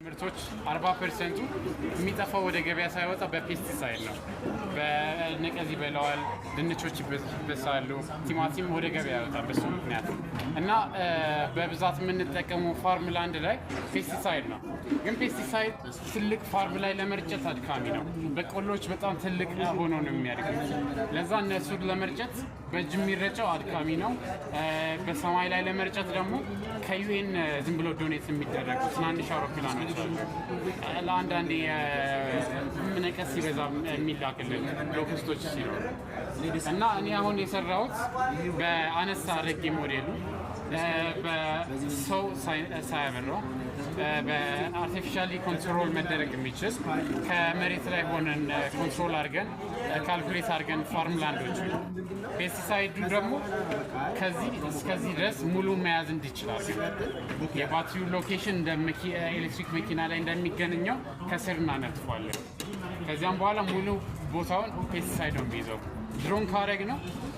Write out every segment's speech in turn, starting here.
ምርቶች 40% የሚጠፋው ወደ ገበያ ሳይወጣ በፔስቲሳይድ ነው። በነቀዝ ይበላዋል፣ ድንቾች ይበሳሉ፣ ቲማቲም ወደ ገበያ ያወጣል በሱ ምክንያት እና በብዛት የምንጠቀመው ፋርም ላንድ ላይ ፔስቲሳይድ ነው። ግን ፔስቲሳይድ ትልቅ ፋርም ላይ ለመርጨት አድካሚ ነው። በቆሎች በጣም ትልቅ ሆኖ ነው የሚያድጉት። ለዛ እነሱን ለመርጨት በእጅ የሚረጨው አድካሚ ነው። በሰማይ ላይ ለመርጨት ደግሞ ከዩኤን ዝም ብሎ ዶኔት የሚደረጉ ትናንሽ አውሮፕላኖች ለአንዳንድ ነቀዝ ሲበዛ የሚላክልን ሎክስቶች ሲኖሩ እና እኔ አሁን የሰራሁት በአነሳ አድርጌ ሞዴሉ በሰው ሳያበራው በአርቲፊሻሊ ኮንትሮል መደረግ የሚችል ከመሬት ላይ ሆነን ኮንትሮል አድርገን ካልኩሌት አድርገን ፋርም ላንዶች ፔስቲሳይዱ ደግሞ ከዚህ እስከዚህ ድረስ ሙሉ መያዝ እንዲችላል የባትሪው ሎኬሽን እንደ ኤሌክትሪክ መኪና ላይ እንደሚገኘው ከስር እናነጥፏለን። ከዚያም በኋላ ሙሉ ቦታውን ፔስቲሳይድ ነው የሚይዘው። ድሮን ካረግ ነው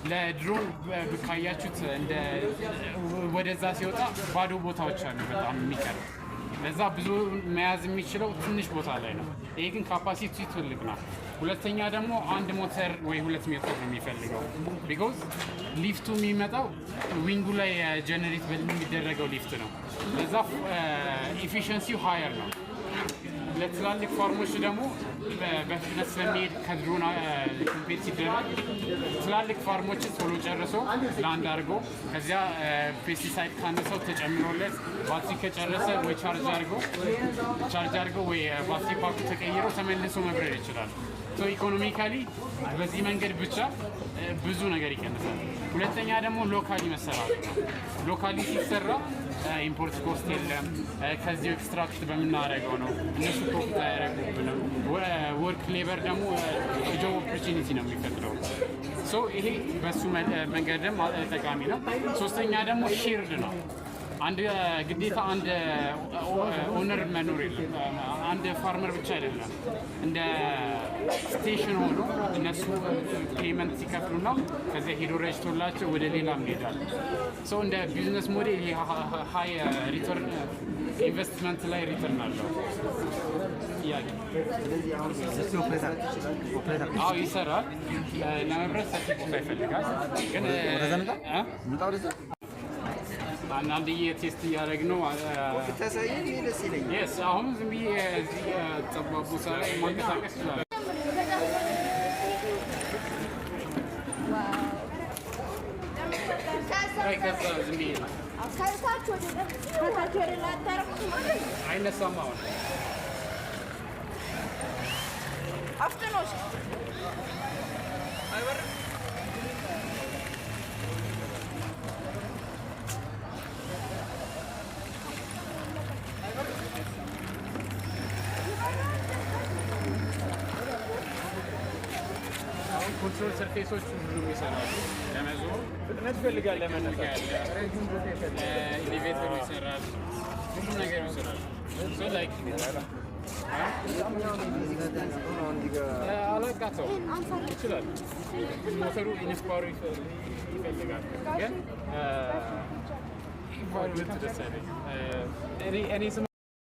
ለድሮን ካያችሁት እንደ ወደዛ ሲወጣ ባዶ ቦታዎች አሉ በጣም የሚቀር ለዛ ብዙ መያዝ የሚችለው ትንሽ ቦታ ላይ ነው። ይሄ ግን ካፓሲቲ ትልቅ ነው። ሁለተኛ ደግሞ አንድ ሞተር ወይ 2 ሜትር ነው የሚፈልገው ቢኮዝ ሊፍቱ የሚመጣው ዊንጉ ላይ ጀነሬት የሚደረገው ሊፍት ነው። ለዛ ኤፊሽንሲው ሃየር ነው። ለትላልቅ ፋርሞች ደግሞ በፍጥነት ስለሚሄድ ከድሮን ኮምፔት ሲደረግ ትላልቅ ፋርሞችን ቶሎ ጨርሶ ላንድ አድርጎ ከዚያ ፔስቲሳይድ ካነሰው ተጨምሮለት ባትሪ ከጨረሰ ወይ ቻርጅ አድርጎ ወይ ባትሪ ፓኩ ተቀይሮ ተመልሶ መብረር ይችላል። ኢኮኖሚካሊ በዚህ መንገድ ብቻ ብዙ ነገር ይቀንሳል። ሁለተኛ ደግሞ ሎካሊ መሰራት ነው። ሎካሊ ሲሰራ ኢምፖርት ኮስት የለም። ከዚህ ኤክስትራክት በምናደርገው ነው። እነሱ ፕሮፊት አያደርጉብንም። ወርክ ሌበር ደግሞ ጆብ ኦፖርቹኒቲ ነው የሚፈጥረው። ይሄ በሱ መንገድም ጠቃሚ ነው። ሶስተኛ ደግሞ ሼርድ ነው። አንድ ግዴታ አንድ ኦነር መኖር የለም። አንድ ፋርመር ብቻ አይደለም። እንደ ስቴሽን ሆኖ እነሱ ፔመንት ሲከፍሉና ከዚያ ሄዶ ረጅቶላቸው ወደ ሌላም ይሄዳል። እንደ ቢዝነስ ሞዴል ሃይ ሪተርን ኢንቨስትመንት ላይ ሪተርን አለው። አዎ ይሰራል። ለመብረት ሰፊ ቦታ ይፈልጋል። ግን አንዳንድ ቴስት እያደረግን ነው። አሁን ዝም ብዬ ጠባብ ቦታ ላይ ማንቀሳቀስ ይችላል። ዝም ብዬ አይነሳም። አሁን ኮንትሮል ሰርፌሶች ሁሉ ይሰራሉ። ለመዞር ፍጥነት ይፈልጋል። ኤሌቬተሩ ይሰራል። ሁሉ ነገር ይሰራል። አላቃተው ይችላል። ሞተሩ ኢንስፓሩ ይፈልጋል። ግን ኢንቫይሮንመንት ደስ አይለኝም።